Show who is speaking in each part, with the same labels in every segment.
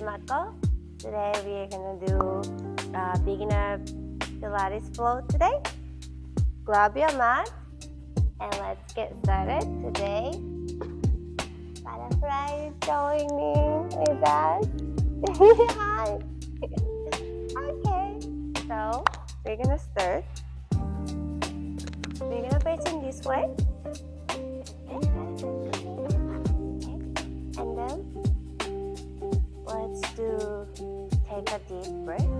Speaker 1: Mako. Today we are gonna do beginner Pilates flow today. Grab your mat and let's get started today. Butterfly is joining with us. Hi. Okay, so we're gonna start. We're gonna facing this way. And then let's take a deep breath.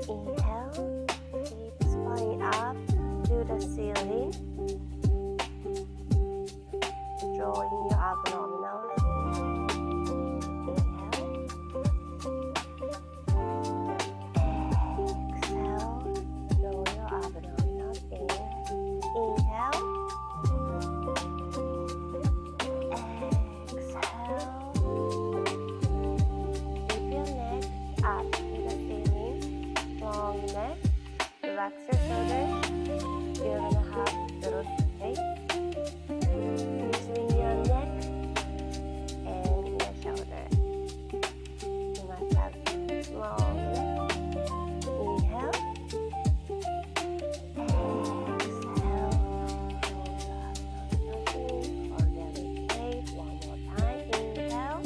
Speaker 1: Inhale, keep spine up to the ceiling. Drawing your abdominals. Inhale. Exhale, draw your abdominals in. Inhale. Relax your shoulders. You're gonna have little space between your neck and your shoulder. You must have long neck. Inhale. Exhale. Orderly shape. One more time. Inhale.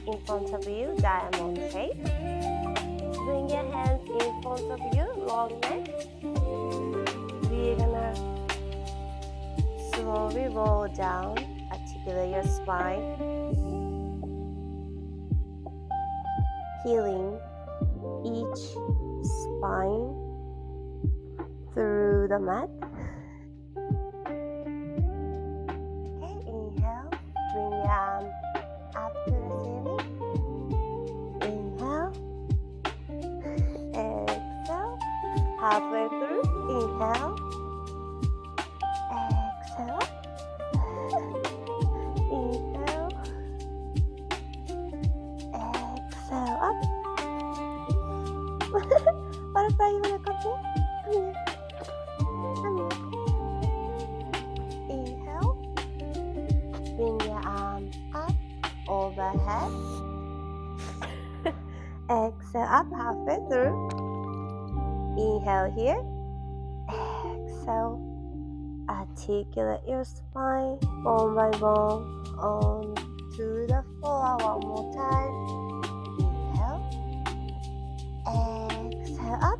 Speaker 1: In front of you, diamond shape. Bring your hands in front of you, long neck. We're gonna slowly roll down, articulate your spine. Healing each spine through the mat. Okay, inhale, bring your arm up to the ceiling. Inhale. Exhale. Halfway through. Inhale. Exhale. Inhale. Exhale. Up. Butterfly, you wanna come here? Come here. Come here. Inhale. Bring your arms up. Overhead. Exhale up halfway through. Inhale here. Exhale. Articulate your spine bone by bone onto the floor. One more time. Inhale. Exhale up.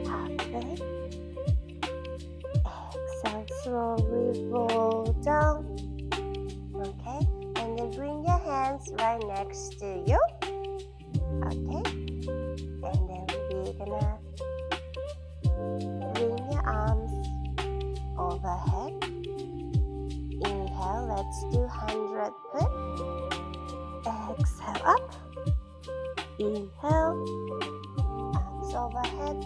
Speaker 1: Halfway. Exhale. Slowly roll down. Okay, and then bring your hands right next to you. Okay, and then we're gonna bring your arms overhead. Inhale, let's do 100 push. Exhale up. Inhale, arms overhead.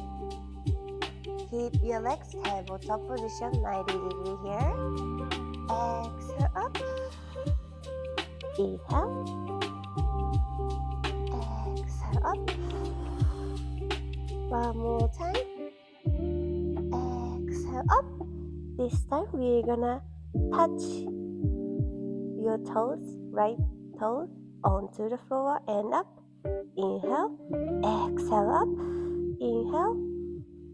Speaker 1: Keep your legs tabletop position, 90 degree here. Exhale up. Inhale. Exhale up. One more time. Exhale up. This time we're gonna touch your toes, right toes onto the floor and up. Inhale. Exhale up. Inhale.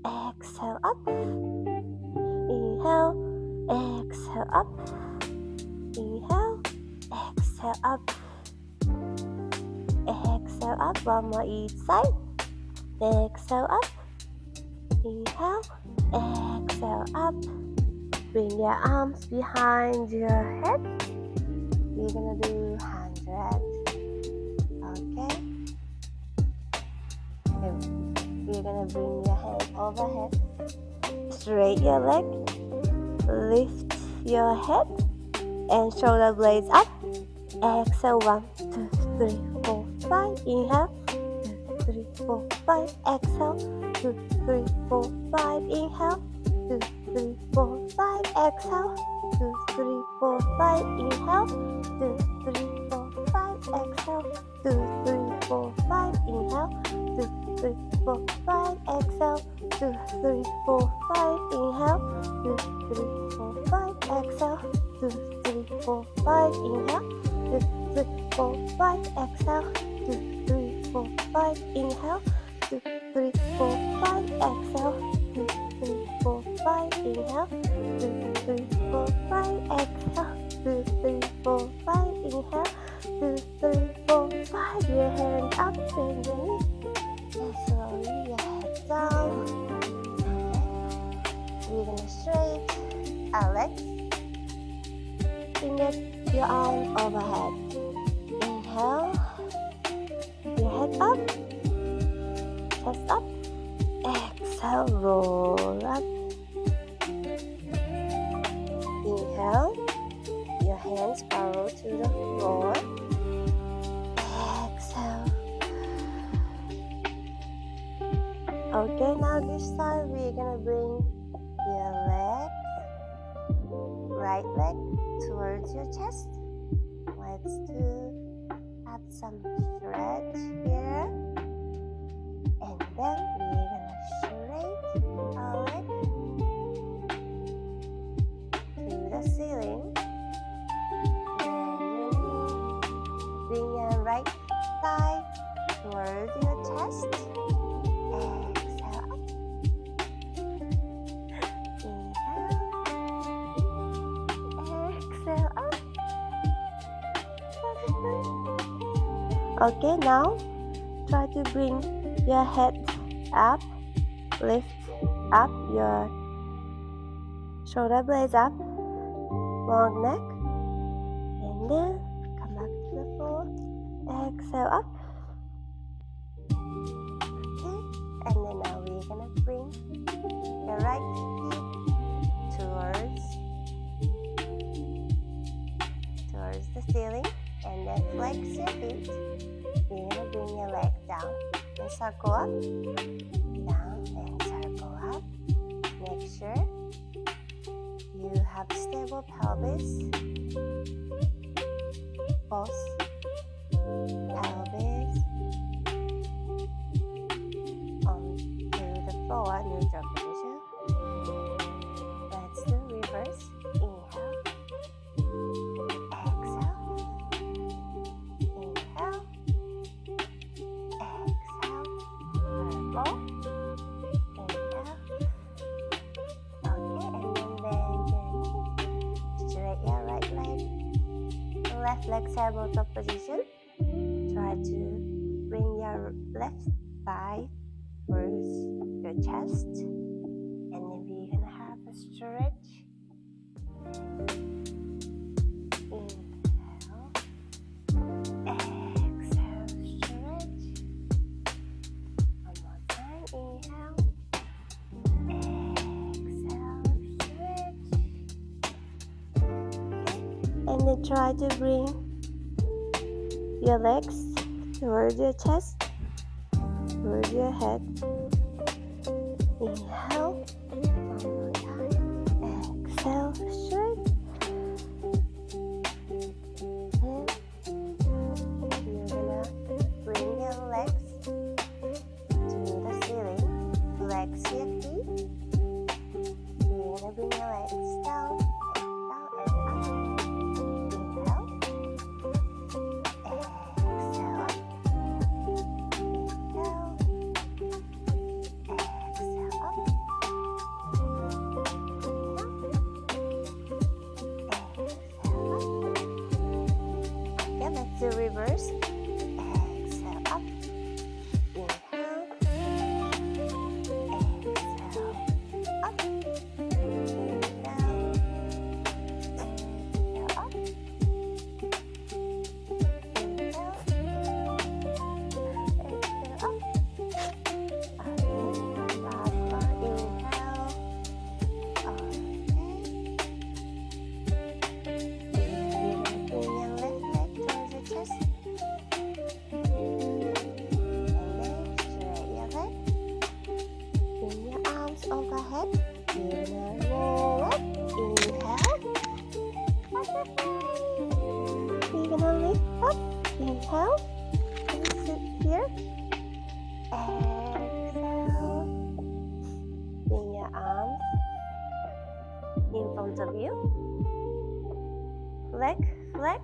Speaker 1: Exhale up. Inhale. Exhale up. Inhale. Exhale up. Exhale up. One more each side. Exhale up. Inhale. Exhale up. Bring your arms behind your head. We're gonna do 100. Okay. We're gonna bring your hand overhead. Straight your leg. Lift your head and shoulder blades up. Exhale. 1, 2, 3, 4, 5. Inhale. 2, 3, 4, 5. Exhale. 2, 3, 4, 5. Inhale. 2, 3, 4, 5. Exhale. 2, 3, 4, 5. Inhale. 2, 3, 4, 5. Exhale. 2, 3, 4, 5. Inhale. 2, 3, 4, 5. Inhale. 2, 3, 4, 5. Exhale. 2, 3, 4, 5. Inhale. 2, 3, 4, 5. Exhale. 2, 3, 4, 5. Inhale. 2, 3, 4, 5. Your hands up, bend your knees, and slowly your head down. We're gonna straight our legs. Finger your arms overhead. Inhale. Your head up. Chest up. Exhale. Roll up. Inhale. Your hands follow to the floor. Exhale. Okay, now this time we're gonna bring your legs, right leg towards your chest. Let's have some stretch here. And then we're gonna straight our leg to the ceiling. Bring your right thigh towards your chest. Exhale up. Inhale. Exhale up. Okay, now try to bring your head up. Lift up your shoulder blades up. Long neck. And then come back to the floor. Exhale up. Okay. And then now we're gonna bring your right hip towards the ceiling, and then flex your feet. You're gonna bring your leg down and circle up, down and circle up. Make sure you have stable pelvis. Pulse pelvis onto the floor, neutral position. Let's do reverse. Inhale. Exhale. Inhale. Exhale. Circle. Inhale. Okay, and then bend your knee. Straight your right leg. Left leg tabletop position. Try to bring your left thigh towards your chest, and then we're gonna have a stretch. Inhale. Exhale. Stretch. One more time. Inhale. Exhale. Stretch. And then try to bring your legs towards your chest, towards your head. Inhale. One more time. Exhale. Straight. And you're gonna bring your legs to the ceiling. Flex your feet. You're gonna bring your legs down and down and up. Inhale. Exhale up. Inhale. Exhale up. Inhale. Exhale up. Okay, let's do reverse. Exhale up. Inhale. Exhale up. Inhale. Exhale up. Inhale. Exhale up. Okay, last one. Inhale. Okay. You're gonna bring your left leg towards your chest. And then straight your leg. Bring your arms overhead. You're gonna roll up. Inhale. You're gonna lift up. Inhale. And sit here. Exhale. Bring your arms in front of you. Leg flex.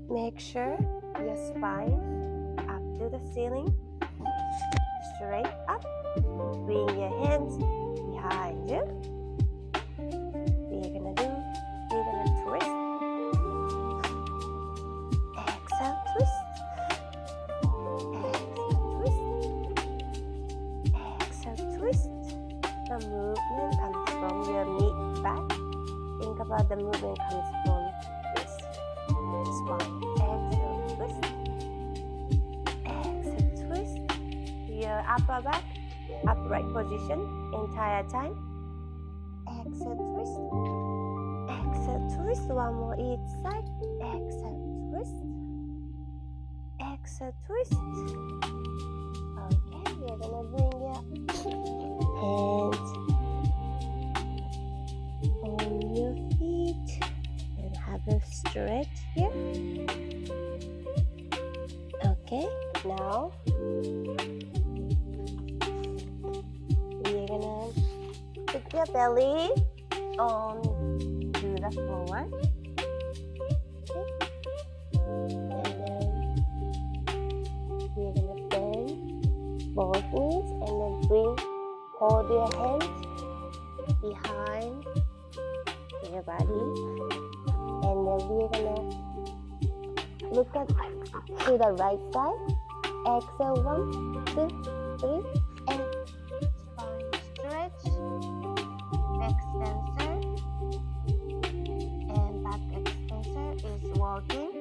Speaker 1: Make sure your spine up to to the ceiling, straight up. Bring your hands behind you. We're gonna twist. Exhale, twist. Exhale, twist. The movement comes from your mid back. Think about the movement comes from this spine. Exhale, twist. Exhale, twist. Your upper back, upright position entire time. Exhale, twist. Exhale, twist. One more each side. Exhale, twist. Exhale, twist. Okay, we're gonna bring your hands on your feet and have a stretch here. Okay, now we're gonna put your belly on to the floor. Okay. And then we're gonna bend both knees and then hold your hands behind your body, and then we're gonna look up to the right side. Exhale, 1, 2, 3, and spine stretch, extensor, and back extensor is walking.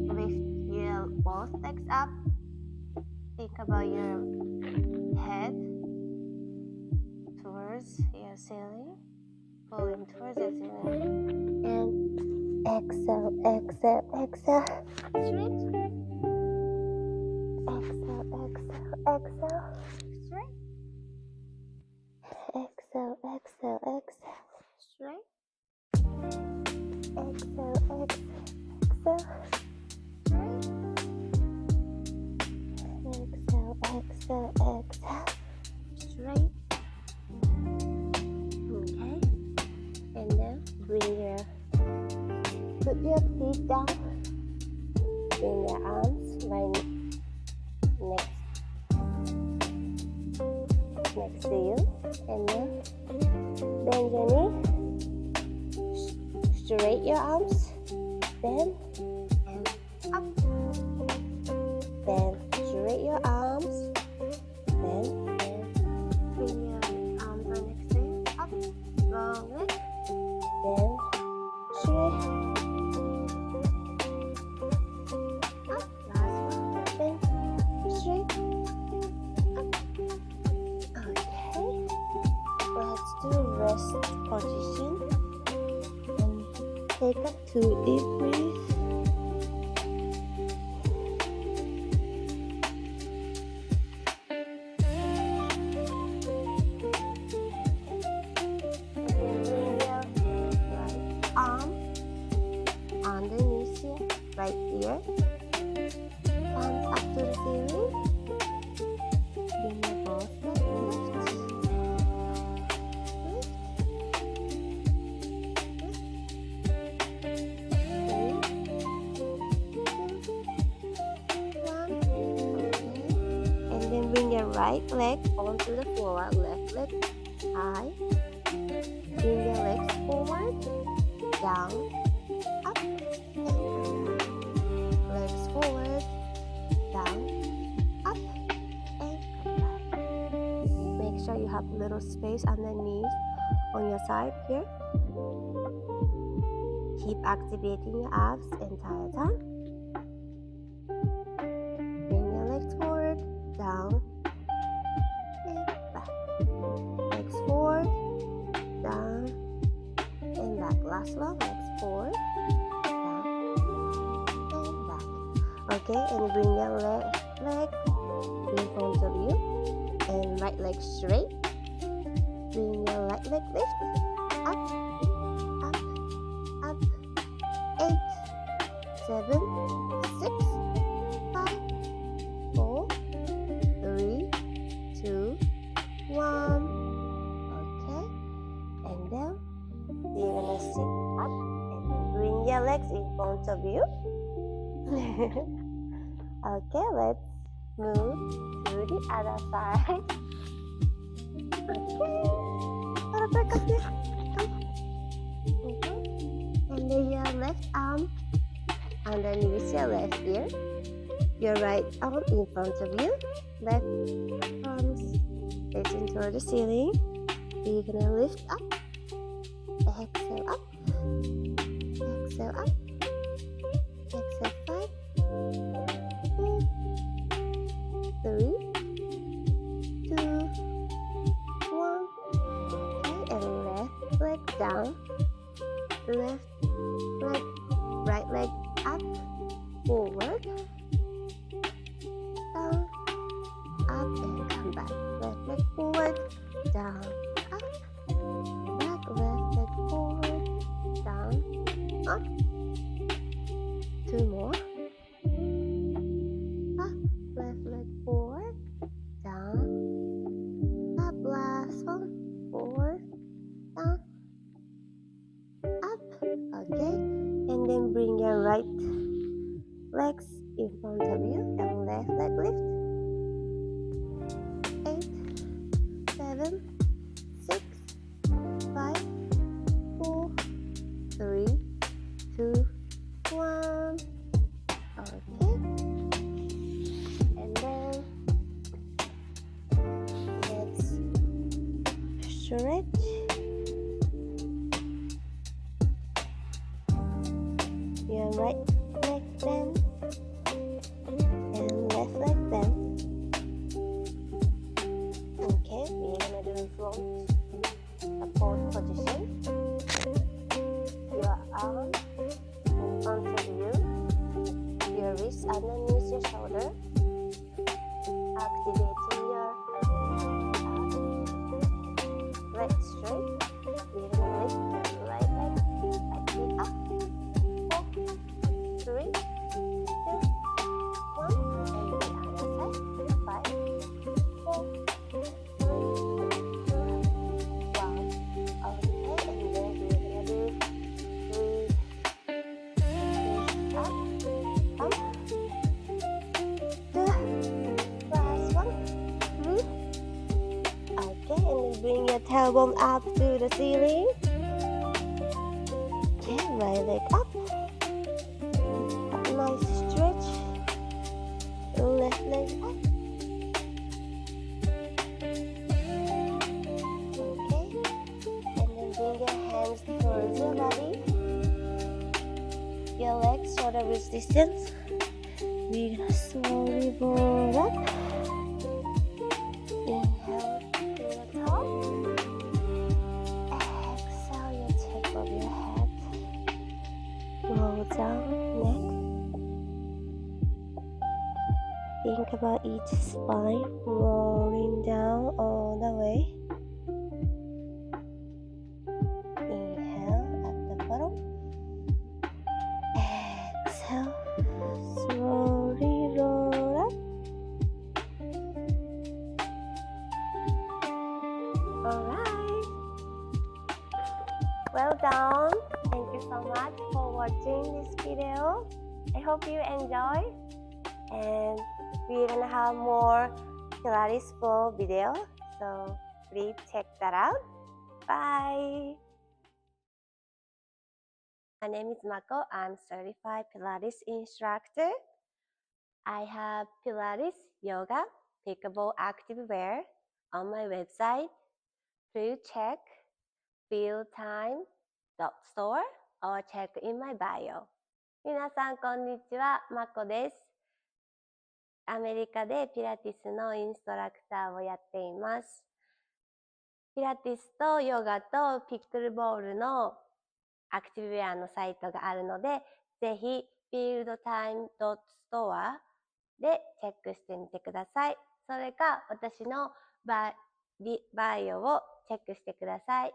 Speaker 1: Lift your both legs up. Think about your head towards your ceiling, pulling towards your ceiling, and exhale, exhale, exhale, straight. Exhale, exhale, exhale, straight. Exhale, exhale, exhale, straight. Exhale, exhale, exhale, straight. Exhale, exhale, exhale, straight. Okay, and then put your feet down, bring your arms right next to you, and then bend your knee, straight your arms, bend and up, bend, straight your arms, bend and bring your arms right next to you, up, long leg, bend, straight, up, last one, bend, straight, up. Okay, let's do rest position and take a 2 deep breaths. Right here, palms up to the ceiling, bring your both legs, and then bring your right leg onto the floor, left leg high, bring your legs forward, down, up, legs forward, down, up, and come back. Make sure you have a little space underneath on your side here. Keep activating your abs entire time. Bring your legs forward, down, and back. Legs forward, down, and back. Last one, legs forward, down, and back. Okay, and bring your left leg in front of you, and right leg straight. Bring your right leg lift, up, up, up, 8, 7, 6, 5, 4, 3, 2, 1. Okay, and then you're gonna sit up and then bring your legs in front of you. Okay, let's Move to the other side. Okay. And then your left arm underneath your left ear. Your right arm in front of you. Left arm facing toward the ceiling. You're gonna lift up. Exhale up. Exhale up. Exhale 5, 4, 3, 2, 1. Okay, and left leg down. Left leg, right leg up, forward, down, up, and come back. Left leg forward, down, up, back. Left leg forward, down, up. 2 more. Up, left leg forward, down, up. Last one, forward, down, up. Okay, and then bring your right legs in front of you and left leg lift. 8, 7, 6, 5, 4, 3, 2, 1. Okay, and then let's stretch. Your right leg bend and left leg bend. Okay, we're gonna do front support position. Your arm in front of you, your wrist underneath your shoulder, activating your leg straight. We're gonna lift your right leg slightly up. 4, 3, 2, 1, and the other side. 5, 4, 3, 2, 1. Okay, and then we're gonna do 3 up, up, 2, last one, 3. Okay, and then bring your tailbone up to the ceiling. Okay, right leg up. Nice stretch. Left leg up. Okay, and then bring your hands towards your body. Your legs shoulder width distance. We're gonna slowly roll up. Inhale to the top. Exhale your tip of your head. Roll down neck. Think about each spine rolling down all the way. Inhale at the bottom. Exhale, slowly roll up. Alright. Well done. Thank you so much for watching this video. I hope you enjoy. And we're gonna have more Pilates full video, so please check that out. Bye. My name is Mako. I'm certified Pilates instructor. I have Pilates, yoga, pickable activewear on my website. Please check Fieldtime.store or check in my bio. 皆さんこんにちは、Mako です。アメリカでピラティスのインストラクターをやっています。ピラティスとヨガとピックルボールのアクティブウェアのサイトがあるので、ぜひ Fieldtime.store でチェックしてみてください。それか私のバイオをチェックしてください。